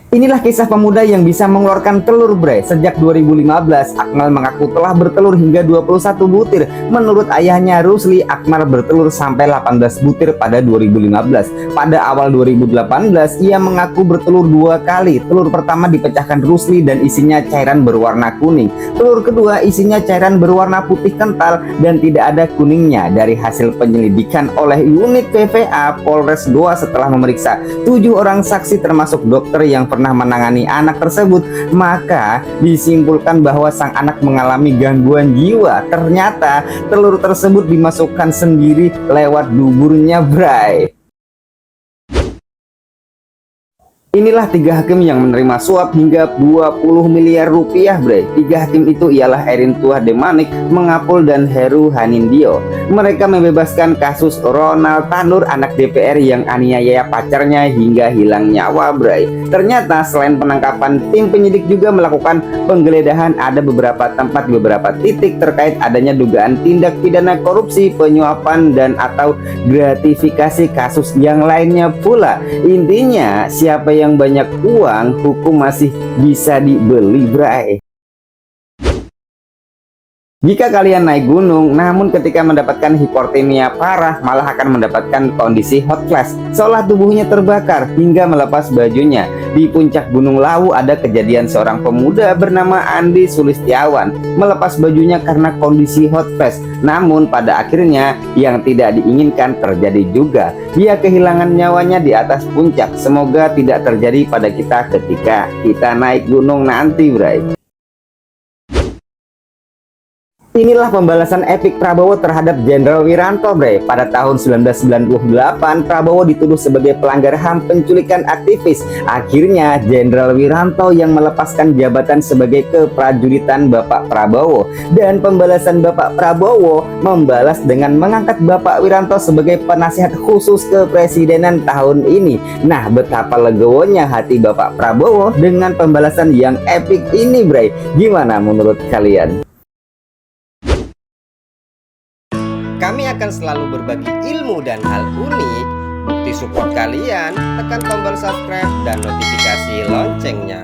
Inilah kisah pemuda yang bisa mengeluarkan telur, bre. Sejak 2015, Akmal mengaku telah bertelur hingga 21 butir. Menurut ayahnya Rusli, Akmal bertelur sampai 18 butir pada 2015. Pada awal 2018, ia mengaku bertelur 2 kali. Telur pertama dipecahkan Rusli dan isinya cairan berwarna kuning. Telur kedua isinya cairan berwarna putih kental dan tidak ada kuningnya. Dari hasil penyelidikan oleh unit PVA Polres Goa setelah memeriksa 7 orang saksi termasuk dokter yang pernah menangani anak tersebut, maka disimpulkan bahwa sang anak mengalami gangguan jiwa. Ternyata telur tersebut dimasukkan sendiri lewat duburnya, bray. Inilah 3 hakim yang menerima suap hingga 20 miliar rupiah, bre. 3 hakim itu ialah Erin Tuah Demanik, Mengapul, dan Heru Hanindio. Mereka membebaskan kasus Ronald Tanur, anak DPR yang aniaya pacarnya hingga hilang nyawa, bre. Ternyata selain penangkapan, tim penyidik juga melakukan penggeledahan ada beberapa tempat, beberapa titik terkait adanya dugaan tindak pidana korupsi, penyuapan, dan atau gratifikasi kasus yang lainnya pula. Intinya, siapa yang banyak uang, hukum masih bisa dibeli, bray. Jika kalian naik gunung, namun ketika mendapatkan hipotermia parah, malah akan mendapatkan kondisi hot flash, seolah tubuhnya terbakar hingga melepas bajunya. Di puncak Gunung Lawu ada kejadian seorang pemuda bernama Andi Sulistiawan melepas bajunya karena kondisi hot flash. Namun pada akhirnya yang tidak diinginkan terjadi juga. Dia kehilangan nyawanya di atas puncak. Semoga tidak terjadi pada kita ketika kita naik gunung nanti, bray. Inilah pembalasan epik Prabowo terhadap Jenderal Wiranto, bre. Pada tahun 1998, Prabowo dituduh sebagai pelanggar HAM penculikan aktivis. Akhirnya, Jenderal Wiranto yang melepaskan jabatan sebagai keprajuritan Bapak Prabowo. Dan pembalasan Bapak Prabowo membalas dengan mengangkat Bapak Wiranto sebagai penasihat khusus kepresidenan tahun ini. Nah, betapa legowonya hati Bapak Prabowo dengan pembalasan yang epik ini, bre. Gimana menurut kalian? Kami akan selalu berbagi ilmu dan hal unik. Bukti support kalian, tekan tombol subscribe dan notifikasi loncengnya.